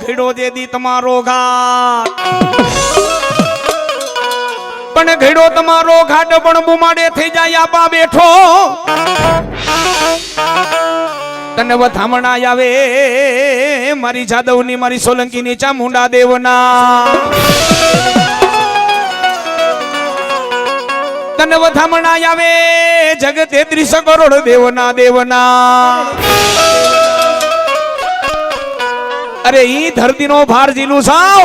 ઘેડો જે દી તમારો ઘાટ પણ ઘેડો તમારો ઘાટ પણ બુમાડે થઈ જાય આપા બેઠો તને વધામણા આવે મારી જાદવની મારી સોલંકીની ચામુંડા દેવના તને વધામણા આવે જગત 33 કરોડ દેવના દેવના અરે ઈ ધરતીનો ભાર જીલું સાવ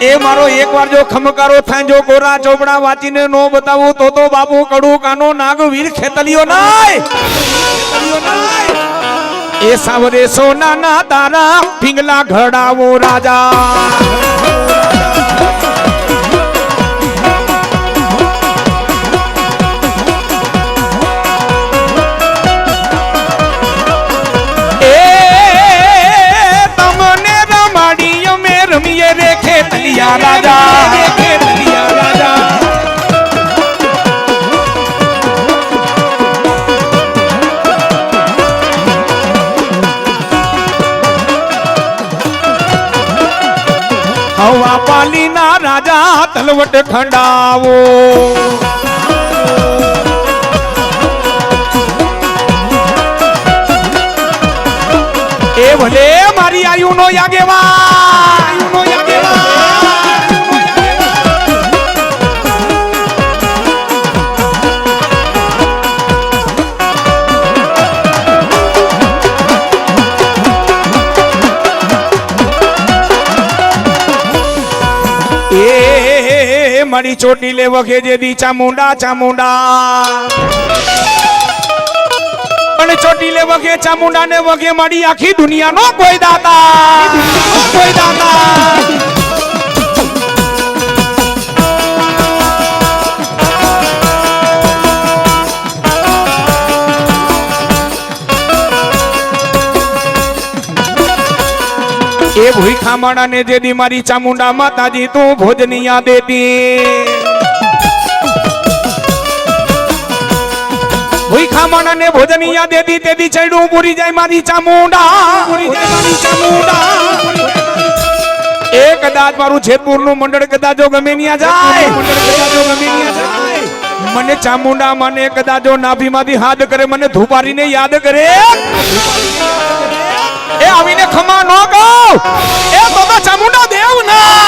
એ મારો એકવાર જો ખમકારો થાય જો કોરા ચોપડા વાંચીને નો બતાવું તો બાપુ કડુ કાનો નાગ વીર ખેતલિયો નાય એ સાવરે સોના ના તારા પિંગલા ઘડાવો રાજા હવા પાલીના રાજા તલવટ ખંડાવો એ ભલે મારી આયુનો યાગેવાન મારી ચોટી લે વખે જે દી ચામુંડા પણ ચોટી લે વખે ચામુંડા ને વખે મારી આખી દુનિયાનો કોઈ દાતા એ ભૂઈ ખામણા ને જે દી મારી ચામુંડા માતાજી તું ભોજનિયા દેતી ભૂઈ ખામણા ને ભોજનિયા દેતી તેદી ચડું પૂરી જાય મારી ચામુંડા એ કદાચ મારું જેતપુર નું મંડળ કદાચ જો ગમે ન્યા જાય મને ચામુંડા મને કદાચ જો નાભી માંથી હાથ કરે મને ધુપારીને યાદ કરે એ આવીને ખમા નો કહો એ તો ચામુંડા દેવ ના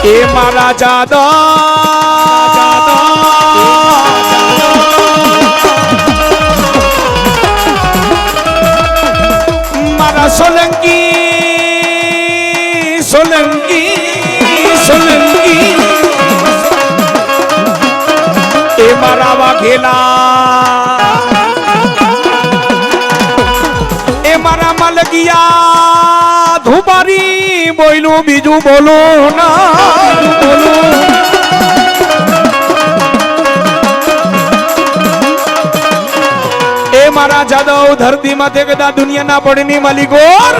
એ મારા જાદવ મારા સોલંકી એ મારા વાઘેલા એ મારા મલગિયા ધુબારી બોયલું બીજું બોલું ના એ મારા જાદવ ધરતી માથે કદા દુનિયાના પડની માલિકોર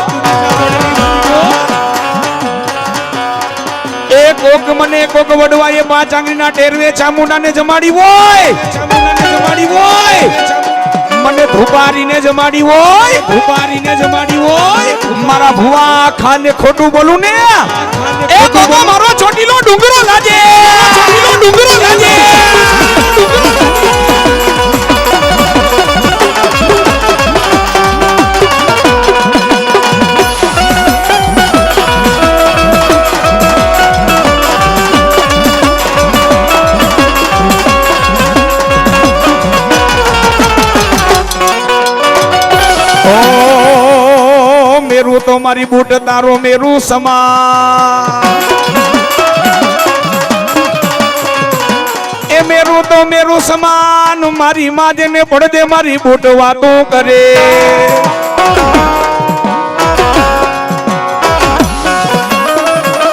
એ કોક મને કોક વડવાએ 5 આંગળીના ટેરવે ચામુંડાને જમાડી હોય મને ધુપારીને જમાડી હોય મારા ભુવા ખાને ખોટું બોલું ને એ કોકો મારો ચોટીલો ડુંગરો લાજે મેરું તો મારી બૂટ તારો મેરું સમા એ મેરું તો મેરું સમાન મારી માજે ને પડદે મારી બૂટ વાતો કરે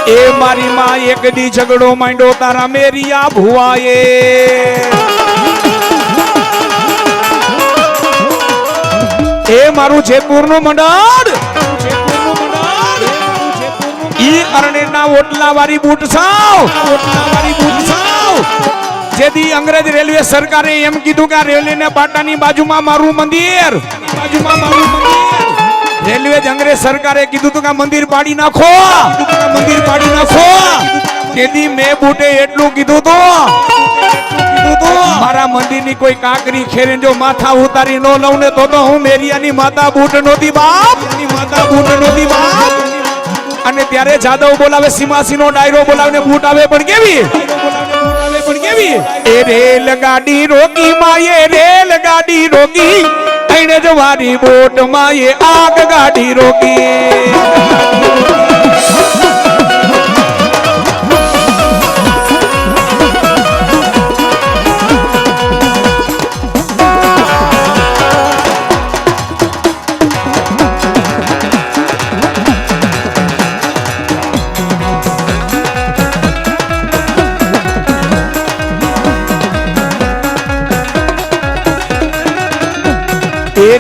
એ મારી માં એક દી ઝઘડો માંડ્યો તારા મેરિયા ભુવાએ એ મારું જેતપુર નું મંડળ ઈ અરણેના ઓટલા વાળી બૂટ સાવ જેથી અંગ્રેજ રેલવે સરકારે એમ કીધું કે આ રેલવે ને પાટાની બાજુમાં મારું મંદિર રેલવે અંગ્રેજ સરકારે કીધું કે મંદિર પાડી નાખો તેથી મેં બૂટે એટલું કીધું તો મારા મંદિર ની કોઈ કાંકરી ખેરે જો માથા ઉતારી નો લઉં ને તો હું મેરિયાની માતા બૂટ નહોતી બાપ અને ત્યારે જાદવ બોલાવે સીમાસી નો ડાયરો બોલાવે બૂટ આવે પણ કેવી એ રેલ ગાડી રોકી માયે રેલ ગાડી રોકી એને જવાની બોટ માયે આગ ગાડી રોકી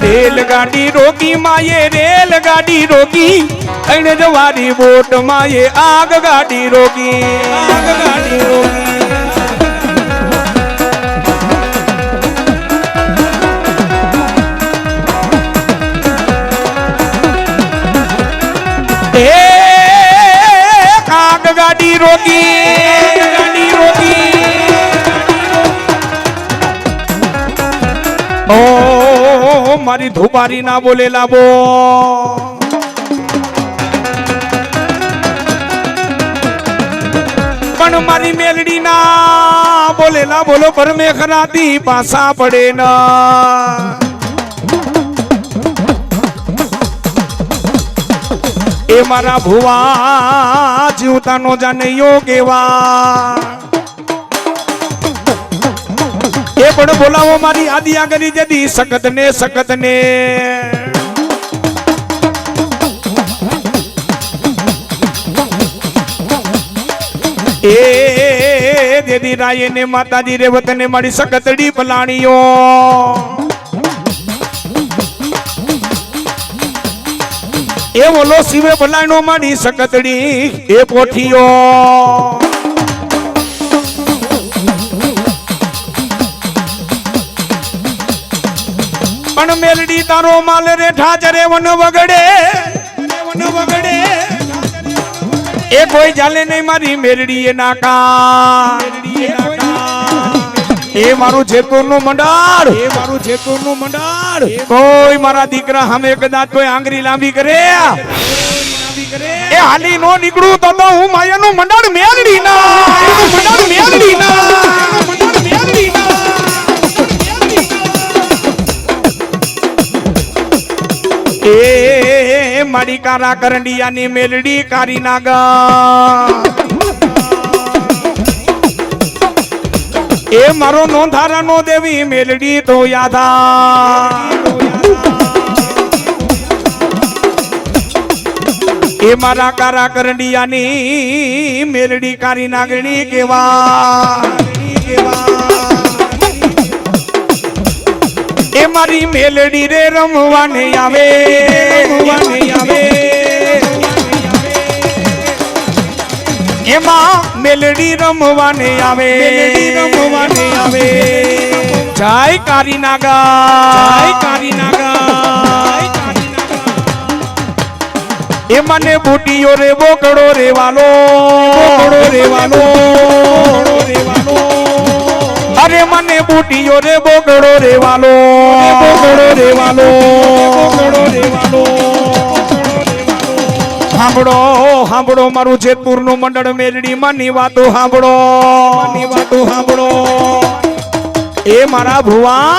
રેલગાડી રોકી માયે રેલગાડી રોકી એને જવાની બોટ માયે આગ ગાડી રોકી આગ ગાડી રોકી મારી ધુબારી ના બોલેલા બો પણ મારી મેલડી ના બોલેલા બોલો પર મેં ખરાતી પાસા પડે ના એ મારા ભુવા જીવતા નો જાને યો કેવા એ પણ બોલાવો મારી આદિ આગળ જદી સખત ને એ દેદી રાય ને માતાજી રે વતને મારી સખતડી પલાણીઓ એ બોલો શિવે પલાણો મારી સખતડી એ પોઠીઓ પણ મેલડી તારો માલ રે ઠાચરે વન વગડે એ કોઈ જાલે નહીં મારી મેલડી એ નાકા એ મારું જેતપુર નું મંડળ કોઈ મારા દીકરા હમે કદાચ કોઈ આંગળી લાંબી કરે એ હાલી નો નીકળું તો હું માયાનું મંડળ મેલડી ના એ મારી કારા કરંડિયાની મેલડી કારી નાગા એ મારો નોંધારાનો દેવી મેલડી તો યાદા એ મારા કારા કરંડિયાની મેલડી કારી નાગણી કેવા એ મારી મેલડી રે રમવાને આવે એમાં મેલડી રમવાને આવે જય કારી નાગા એ મને બુટીઓ રે બોકડો રેવાનો અરે મને બુટીઓ રે બોકડો રેવાનો સાંભળો મારું જેતપુર નું મંડળ મેલડી માની વાતો સાંભળો એ મારા ભુવા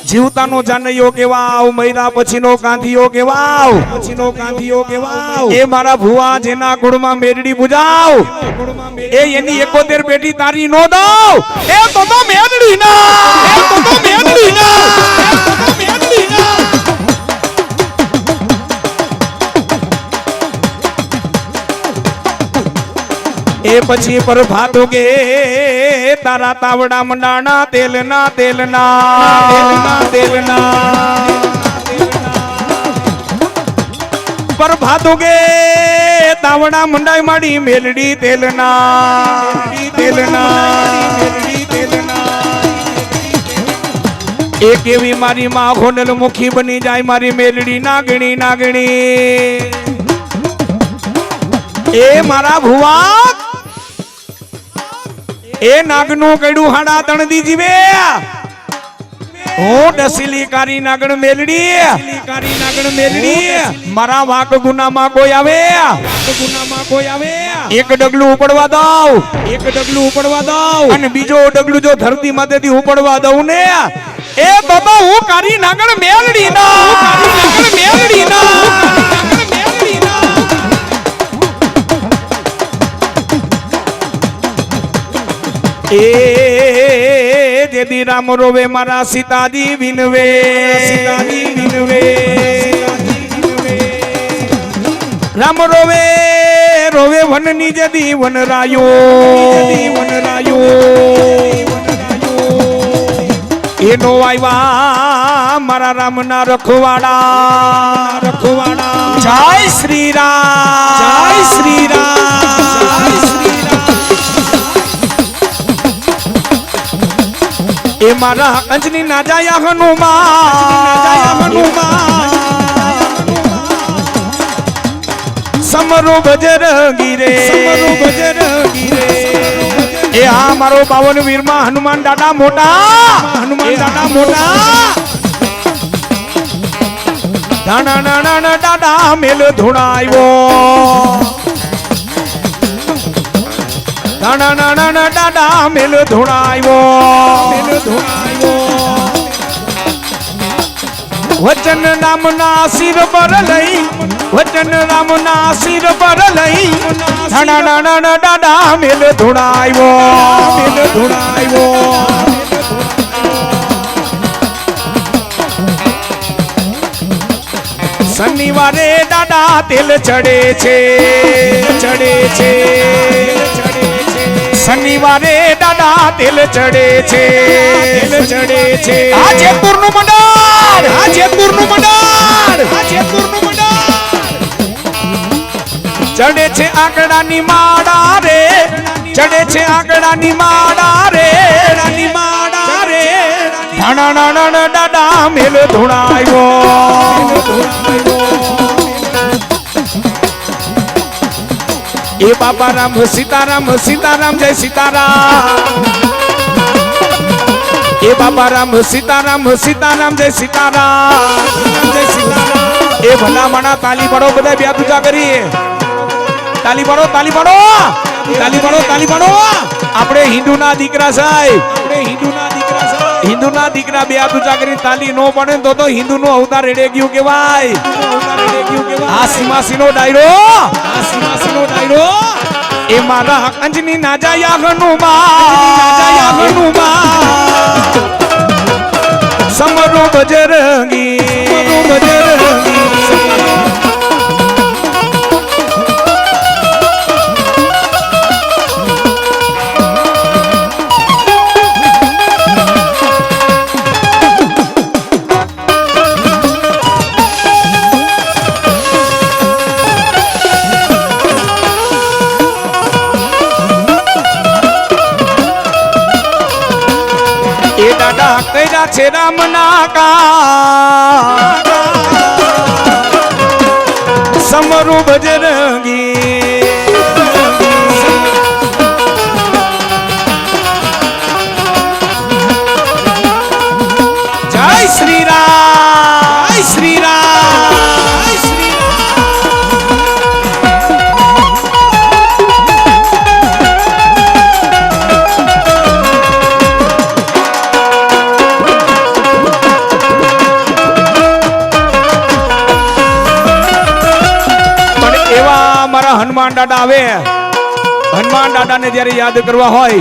જીવતાનો જાનૈયો કેવાવ મૈરા પછીનો કાંધીઓ કેવાવ એ મારા ભુવા જેના કુળમાં મેલડી પૂજાવ એ એની 71 પેટી તારી નો દાવ એ તો મેલડી ના એ પછી પર ભાતો કે તારા તાવડા મંડાણા તેલના પર ભાતો કે તાવડા મંડાઈ માડી મેલડી તેલના એક એવી મારી માં ખોનલ મુખી બની જાય મારી મેલડી નાગણી એ મારા ભુવા એ નાગનું કડું હાડા તણ દીજી બે હું ડસીલી કારી નાગણ મેલડી મારા વાક ગુનામાં કોઈ આવે એક ડગલું ઉપડવા દઉં અને બીજો ડગલું જો ધરતી માથેથી ઉપડવા દઉં ને એ બાબા હું કારી નાગણ મેલડી એ જેદી રામ રોવે મારા સીતાજી વિનવે રામ રોવે વનની જેદી વનરાયો એનો આવ્યા મારા રામના રખવાડા જય શ્રી રામ એ મારા કંચની ના જાય હનુમાન સમરો બજરંગી રે એ આ મારો 52 વીરમાં હનુમાન દાદા મોટા દાણા દાદા મેલ ધોણાયો દાડા મેલ ધોણાયો વચન નામના સિર પર લઈ દાડા મેલ ધોણાયો શનિવારે દાડા તેલ ચડે છે શનિવારે દાદા તેલ ચડે છે આ જેતપુરનું મંડળ ચડે છે આંકડાની માળા રે દાદા મેલ ધોણાયો એ બાબા રામ સીતારામ જય સીતારામ એ બાબા રામ સીતારામ જય સીતારામ એ ભલા મણા તાલી પાડો બધા બે પૂજા કરીએ તાલી પાડો આપણે હિન્દુના દીકરા સાહેબ હિન્દુના દીકરા બે પૂજા કરી તાલી નો પડે તો હિન્દુ નો અવતાર રેડે ગયું કેવાય આ સીમાસીનો ડાયરો એ મારા અંજની ના જાયા હનુમાન સમરો બજરંગી કર્યા છે રામના કા સમરું બજરંગી જય શ્રી રામ હનુમાન દાદા આવે હનુમાન દાદા ને જ્યારે યાદ કરવા હોય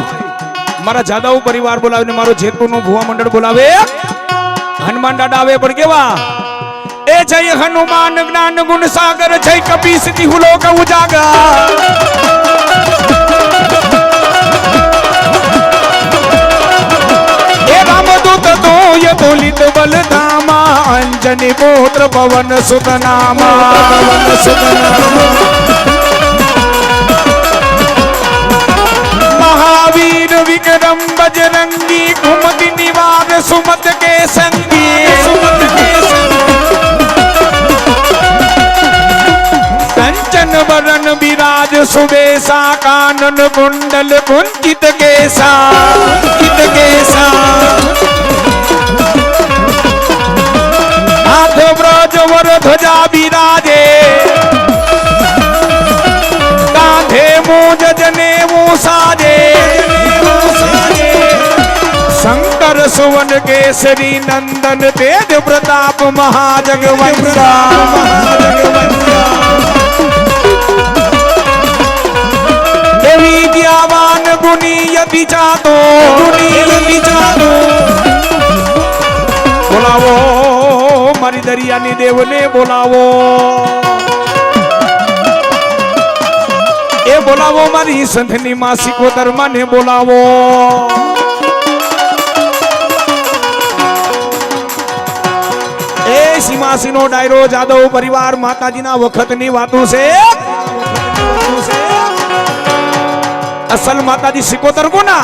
મારા જાદવ પરિવાર બોલાવીને મારો જેતપુર નું ભુવા મંડળ બોલાવે હનુમાન દાદા આવે પણ કેવા એ જય હનુમાન જ્ઞાન ગુણ સાગર જય કપી સિદ્ધિ હુલોક ઉજાગર बलधामा अंजनी पुत्र पवन सुत नामा महावीर विक्रम बजरंगी कुमति निवार सुमत के संगी कंचन वरण विराज सुबेसा कानन कुंडल कुंचित केसा हाथ ब्रज वर ध्वजा विराजे कांधे मूंज जनेऊ साजे शंकर सुवन केसरी नंदन तेज प्रताप महाजगवंशा देवी ज्ञावान गुणी यति चातो बोलावो मारी दरियानी देव ने बोलावो ए बोलावो मारी संतनी मासी को धर्मा ने बोलावो ए सीमासी नो डायरो जादव परिवार माताजी ना वखत नी वातों से असल माताजी सिकोतर को ना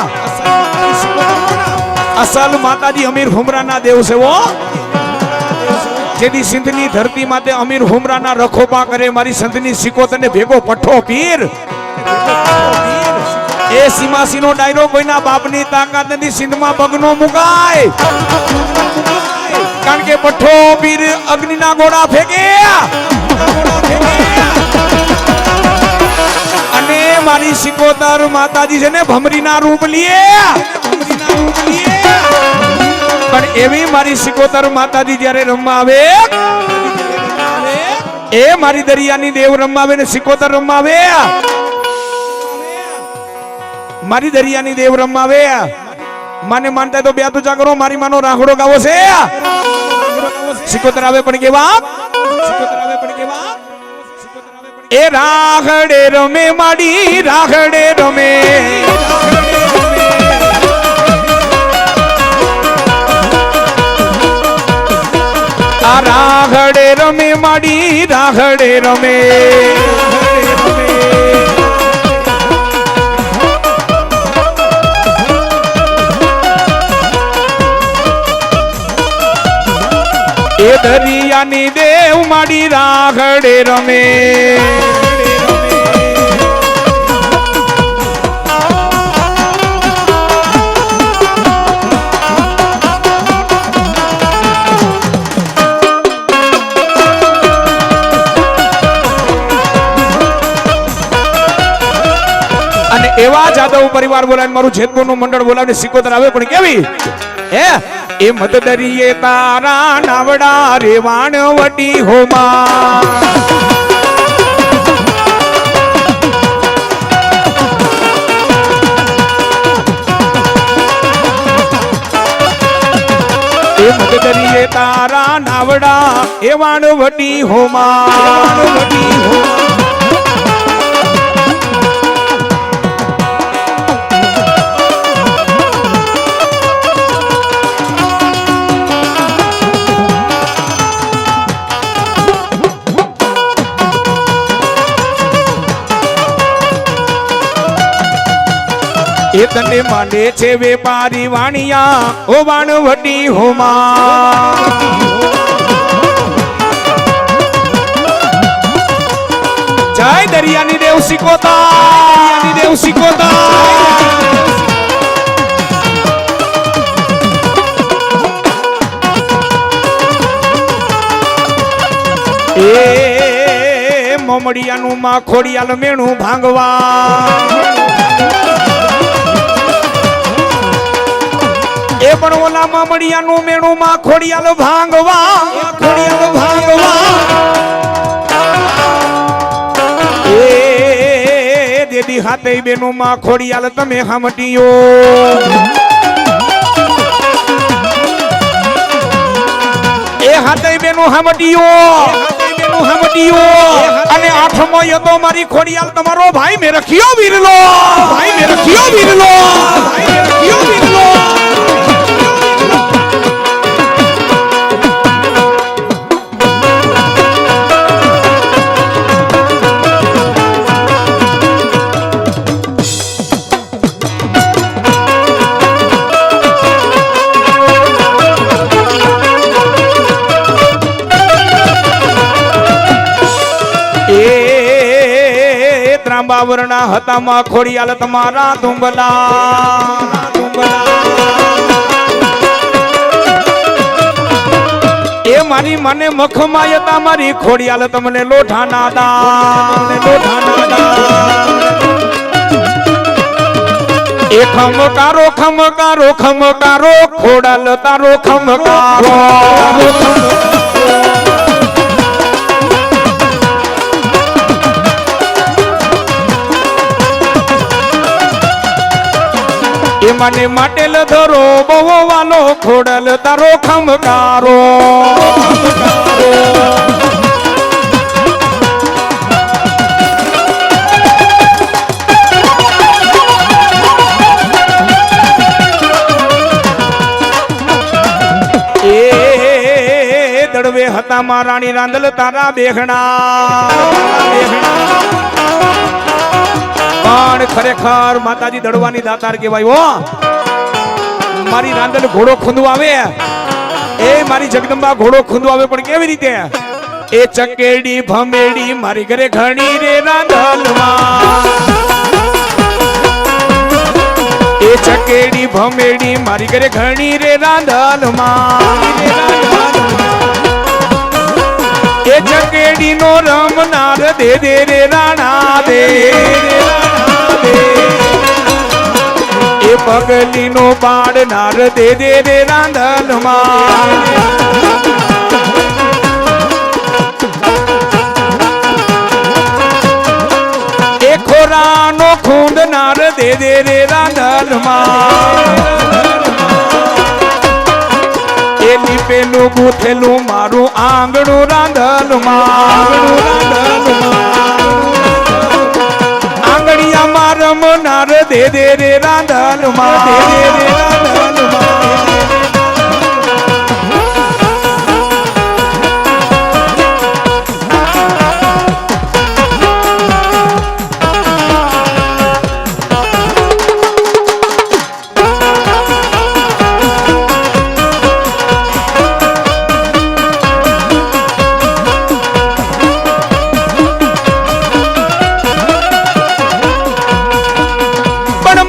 असल माताजी अमीर हुमरा ना देव से वो जेदी सिंधनी धरती माते अमीर हुमरा ना रखोपा करे मारी संतनी सिकोतर ने भेगो पठो पीर ए सीमासी नो डायरो कोई ना बापनी ताकत नदी सिंध में बगनो मुकाय कारण के पठो पीर अग्नि ना घोड़ा फेंके अने मारी सिकोतर माताजी से ने भमरी ना रूप लिए पर एवी मारी सिकोतर माताजी जયારે રમવા આવે એ મારી દરિયાની દેવ રમવા આવે ને સિકોતર રમવા આવે મારી દરિયાની દેવ રમવા આવે માને માનતા તો બે તુજા કરો મારી માનો રાહડો ગાવો છે સિકોતર આવે પણ કેવા એ રાહડે રમે માડી રાહડે રમે आ राघड़े रमे माड़ी राघड़े रमे ए दरियानी देव माड़ी राघड़े रमे एवा जादव परिवार बोलाने मारू जेतपुर नु मंडळ बोलाने सिकोतर आवे पण केवी हे ए मत दरिये तारा नावड़ा रे वाणवटी होमा ए मत दरिये तारा नावड़ा ए वाणवटी होमा ए तने माने छे वेपारी वाणिया ओ वाणवटी होमा जय दरियानी देव सिकोता ए मोमड़िया नु मा खोड़ियाल मेणु भांगवा ए पण ओला मामड़िया नु मेणु मा खोड़ियाल भांगवा ए देदी हाथे बेनु मा खोड़ियाल तमे हमटियो ए हाथे बेनु हमटियो अने आठमो यतो मारी खोड़ियाल तमारो भाई में रखियो वीरलो ત્રાંબા વર્ણા હતા માં ખોડિયાલ તમારા ધુંબલા એ મારી મને મખમાયતા મારી ખોડિયાલ તમને લોઠાના દા એ ખમકારો ખમકારો ખમકારો ખોડાલ તારો ખમકારો એ મને mateલ ધરો બહુ વાલો ખોડલ તારો ખમકારો એ દડવે હતા માં રાણી રાંદલ તારા બેહણા પણ ખરેખર માતાજી દડવાની દાતાર કહેવાય હો મારી રાંદલ ઘોડો ખૂંદવાવે એ મારી જગદંબા ઘોડો ખૂંદવાવે પણ કેવી રીતે એ ચકેડી ભમેડી મારી ઘરે ઘણી રે રાંદલમાં એ ચકેડી ભમેડી મારી ઘરે ઘણી રે રાંદલમાં એ ચકેડી નો રમનાર દે દે રે રાણા દે એ પગલી નો પાડનાર દે દે રે રાંદલમાં એ ખોરાનો ખૂંદનાર દે દે રે રાંદલમાં એ લીપેલું ગૂંથેલું મારું આંગણું રાંદલમાં આંગણિયામાં રમનાર દે દે રે રાંદલમાં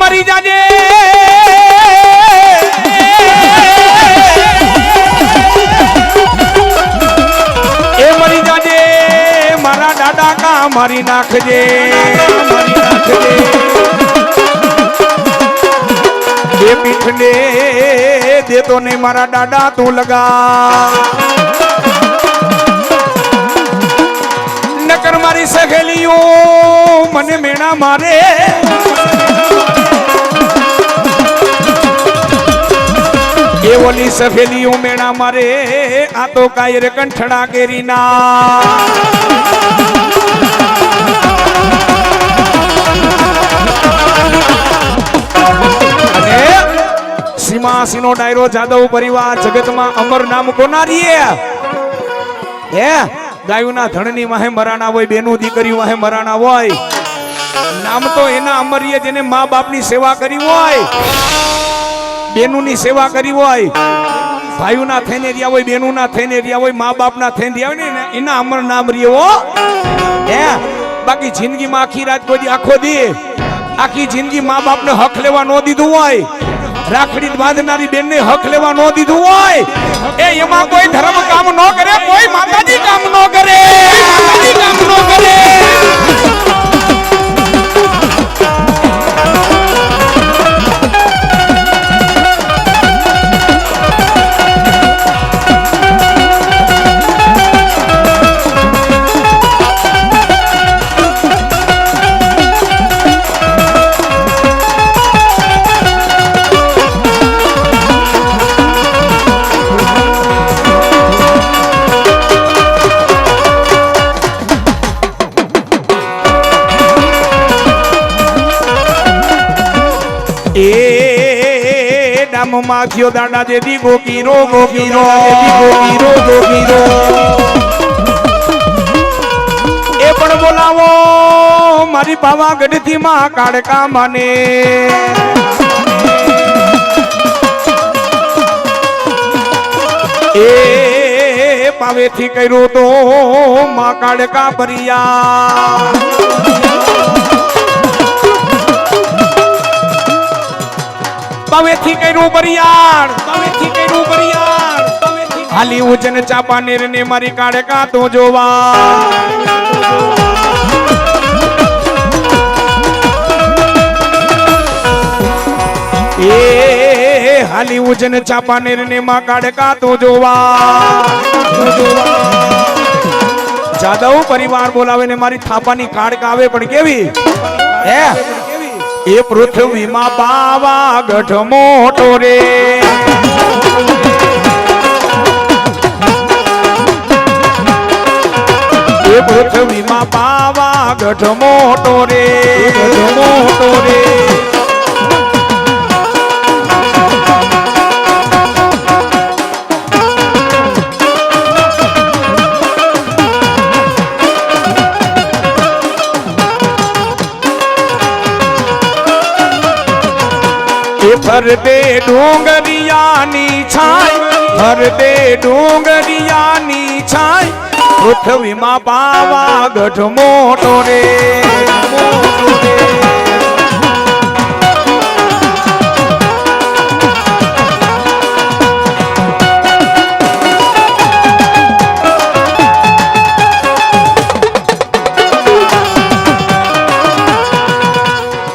મરી જાજે એ મરી જાજે મારા દાદા કા મારી નાખજે એ પીઠને દેતો ને મારા દાદા તું લગા નકર મારી સખેલીઓ મને મેણા મારે એ ઓલી સફેલી ઉમેણા મારે આ તો કાયર કંઠડા કેરીના અને સીમાસીનો ડાયરો જાદવ પરિવાર જગતમાં અમર નામ કોનારીએ હે ગાયુના ધણની વાહે મરાણા હોય બેનું દીકરી વાહે મરાણા હોય નામ તો એના અમરીએ જેને મા બાપની સેવા કરી હોય બેનુની સેવા કરી હોય ભાઈઓના થઈને રહ્યા હોય બેનુના થઈને રહ્યા હોય મા બાપના થઈને રહ્યા હોય ને એના અમર નામ રહ્યો હે બાકી જિંદગીમાં આખી રાત કોઈ આખો દે આખી જિંદગી મા બાપને હક લેવા ન દીધું હોય રાખડી બાંધનારી બેનને હક લેવા ન દીધું હોય એ એમાં કોઈ ધર્મ કામ ન કરે કોઈ માતાજી કામ ન કરે માતાજી કામ ન કરે એ ડામમાં થયો દાડા દેદી ગોકીરો ગોકીરો ગોકીરો ગોકીરો એ પણ બોલાવો મારી પાવાગઢ થી માં કાળકા માને એ પાવેથી કર્યો તો માં કાળકા ભરિયા બાવેથી કર્યું બરિયાળ બાવેથી કર્યું બરિયાળ હાલી ઉજન ચાપાનેર ને મારી કાળકા તો જોવા એ હાલી ઉજન ચાપાનેર ને માં કાળકા તો જોવા જાદવ પરિવાર બોલાવે ને મારી થાપાની કાળકા આવે પણ કેવી હે એ પૃથ્વીમાં પાવા ગઢ મોટો રે એ પૃથ્વીમાં પાવા ગઢ મોટો રે ગઢ મોટો રે ફરતે ડુંગરિયાની છાય ફરતે ડુંગરિયાની છાય પૃથ્વીમાં પાવા ગઢ મોટો રે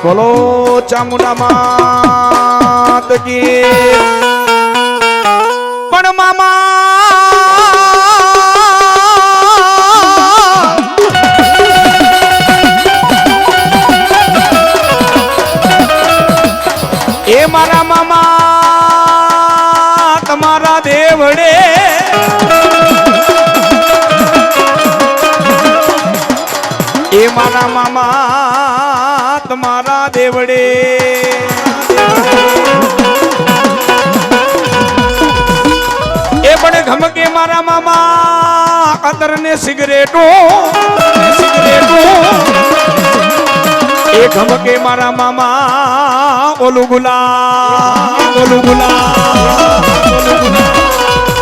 બોલો ચામુંડા માત કી પણ મામા એ મારા મામા તમારા દેવડે એ મારા મામા તમારા દેવડે એ પણ ઘમકે મારા મામા કતર ને સિગરેટો એ ઘમકે મારા મામા ઓલું ગુલા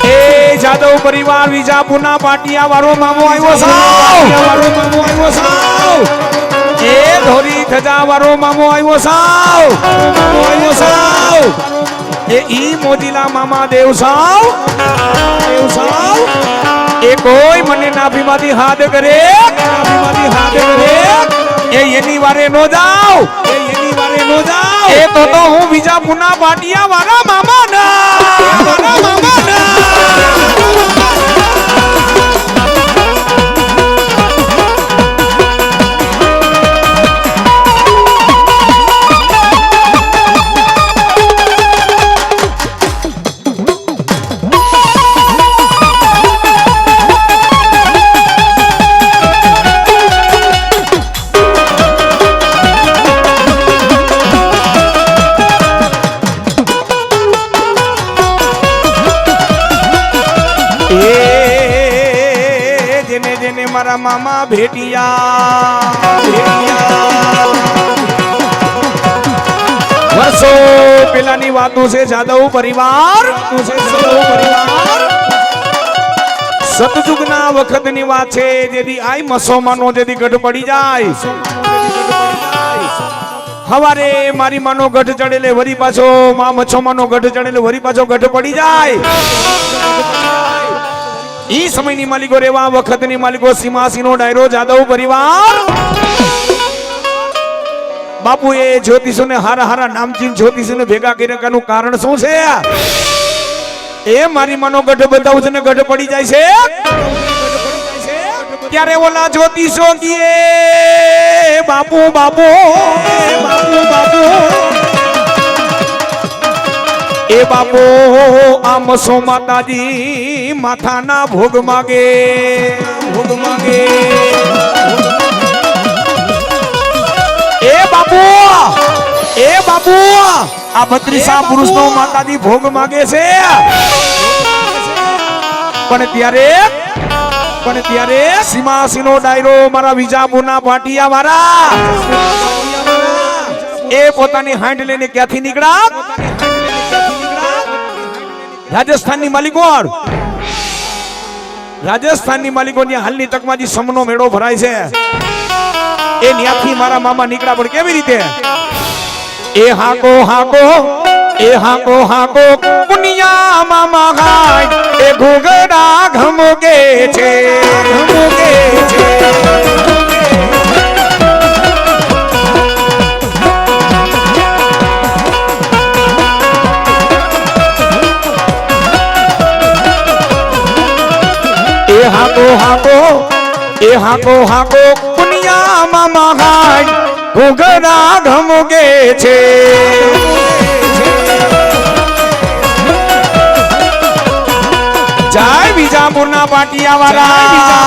એ જાદવ પરિવાર વિજાપુરના પાટિયા વાળો મામો આવ્યો સાવ એ ધોરી ધજા વાળો મામો આવ્યો સાવ એ ઈ મોજીલા મામા દેવ સાવ એ કોઈ મને નાભીમાંથી હાથ કરે એ એની વારે નો જાવ એ તો હું વિજાપુરના પાટિયા વાળા મામા ના મારા મામા ભેટિયા વર્ષો પેલાની વાતો છે જાદવ પરિવાર સતયુગના વખતની વાત છે જેથી આઈ મસોમાનો જેથી ગઢ પડી જાય હવારે મારી માનો ગઢ ચડેલે વરી પાછો મા મચ્છોમાનો ગઢ ચડેલે વરી પાછો ગઢ પડી જાય ઈ સમયની માલિકો રેવા વખતની માલિકો સીમાસીનો ડાયરો જાદવ પરિવાર બાપુ એ જ્યોતિષોને હારા નામચીન જ્યોતિષોને ભેગા કર્યાનું કારણ શું છે એ મારી માનો ગઢ બતાવું છે ને ગઢ પડી જાય છે ત્યારે ઓલા જ્યોતિષો કીએ બાપુ એ બાપો આમ સો માતાજી માથાના ભોગ માગે એ બાપુ આ 32 પુરુષનો માતાજી ભોગ માગે છે પણ ત્યારે સીમાસીનો ડાયરો મારા વિજાપુરના પાટિયા વાળા એ પોતાની હાંડ લઈને ક્યાંથી નીકળ્યા રાજસ્થાનની માલિકોની હાલની તકમાં સમનો મેળો ભરાય છે એ ન્યાથી મારા મામા નીકળ્યા પણ કેવી રીતે એ હાકો એ હાકો પુનિયા મામા ગાય એ ઘૂઘરા ઘમગે છે ઘમગે છે એ હાકો પુનિયા મામા ગાય ઘૂઘરા ઘમગે છે જય વિજાપુરના પાટિયા વાળા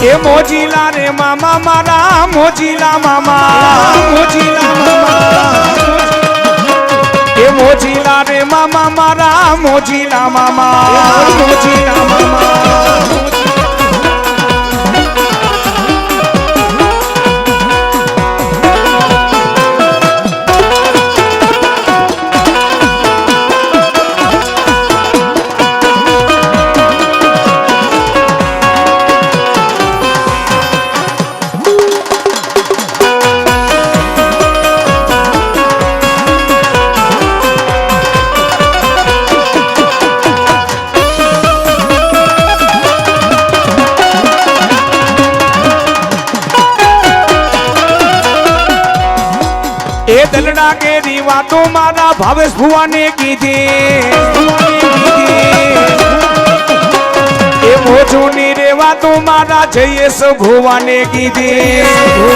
એ મોજીલા રે મામા મારા મોજીલા મામા એ મોજીલા રે મામા મારા મોજીલા મામા એ દલડા કેરી વાતો મારા ભાવેશ ભુવાને કીધી એ મોજોની રે વાતો મારા જયેશ ભુવાને કીધી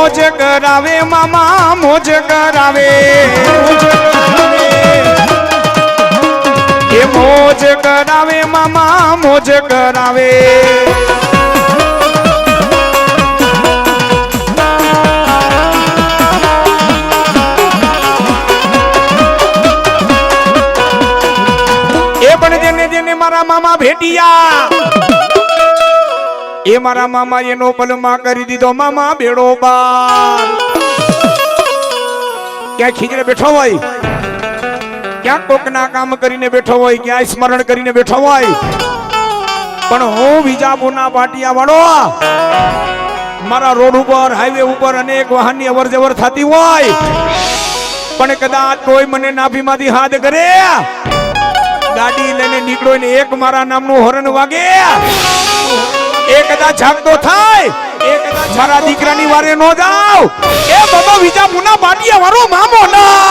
મોજ કરાવે મામા મોજ કરાવે એ મોજ કરાવે મામા મોજ કરાવે એ પણ જેને જેને મારા મામા ભેટિયા એ મારા મામા એનો પલમાં કરી દીધો મામા બેડો બાર ક્યાં ખીજડે બેઠો હોય ક્યાં કોકના કામ કરીને બેઠો હોય ક્યાં સ્મરણ કરીને બેઠો હોય પણ હું વિજાપુરના પાટિયા વાળો મારા રોડ ઉપર હાઈવે ઉપર અનેક વાહનની અવર જવર થતી હોય પણ કદાચ કોઈ મને નાભીમાંથી હાથ કરે ગાડી લઈને નીકળો ને એક મારા નામનું હોર્ન વાગે એ કદાચ જાગતો થાય એ કદાચ મારા દીકરાની વારે નો જાવ એ બાબા વિજાપુરના પાટિયા વાળો મામો ના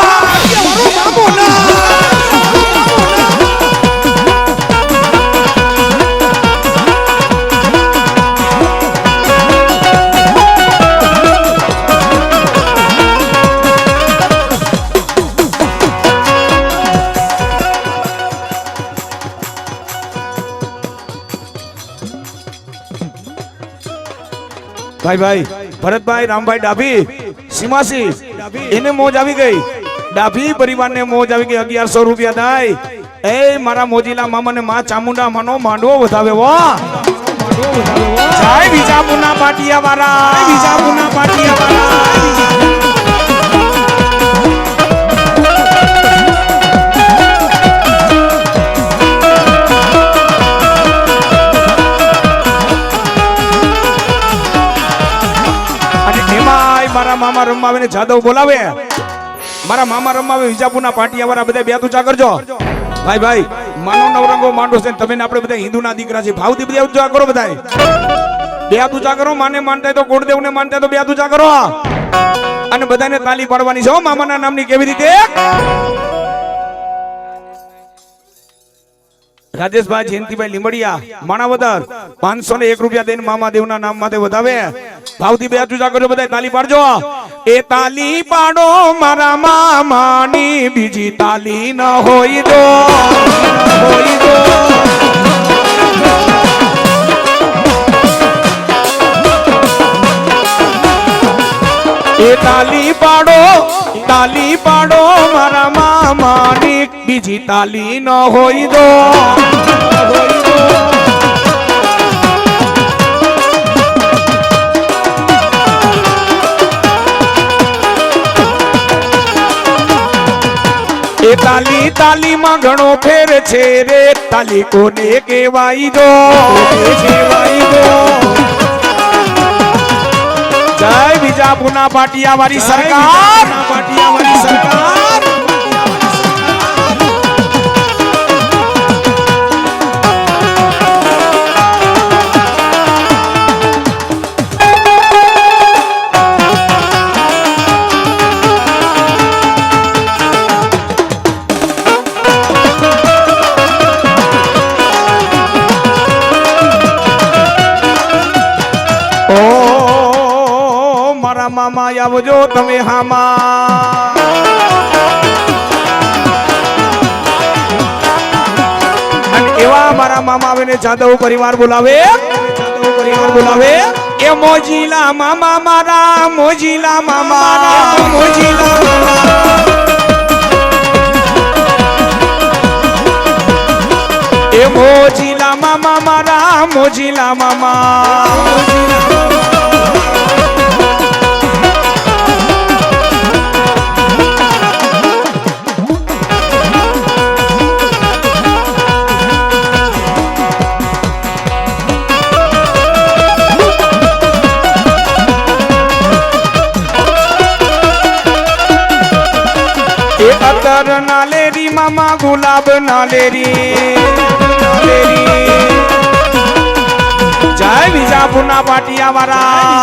ભાઈ ભાઈ ભરતભાઈ રામભાઈ ડાભી સીમાસી એને મોજ આવી ગઈ ડાભી પરિવારને મોજ આવી ગઈ 1100 રૂપિયા દાય એ મારા મોજીલા મામાને માં ચામુંડા માનો માંડવો વધાવે વાહ જય વિજાપુરના પાટિયા વાળા મારા મામા રમવા જાદવ બોલાવે મારા મામા રમવા વિજાપુરના પાટિયા વાળા બધા બે તુચા કરજો ભાઈ ભાઈ માનો નવરંગો માંડો છે તમે આપણે બધા હિન્દુના દીકરા છે ભાવથી બધા ઉજ્જા કરો બધાય બે હાથ ઊંચા કરો માને માનતા તો ગુરુદેવને માનતા તો બે હાથ ઊંચા કરો અને બધાને તાલી પાડવાની છે હો મામાના નામની કેવી રીતે રાજેશભાઈ જયંતિભાઈ લીંબડિયા માણાવદર 501 રૂપિયા દઈને મામા દેવના નામ માટે વધાવે ભાવથી બે હાથ ઊંચા કરજો બધા તાલી પાડજો એ તાલી પાડો મારા મામાની બીજી તાલી ન હોય દો એ તાલી પાડો મારા મામાની બીજી તાલી ન હોય દો એ તાલી તાલીમાં ઘણો ફેર છે રે તાલી કોને કહેવાય દો જય વિજાપુરના પાટિયા વાળી સરકાર મામા આવજો તમે હામા અને એવા મારા મામા આવીને જાદવ પરિવાર બોલાવે એ મોજીલા મામા મારા મોજીલા મામા એ મોજીલા મામા મારા મોજીલા મામા અતર નાલેરી મામા ગુલાબ નાલેરી જય વિજાપુરના પાટિયા વાળા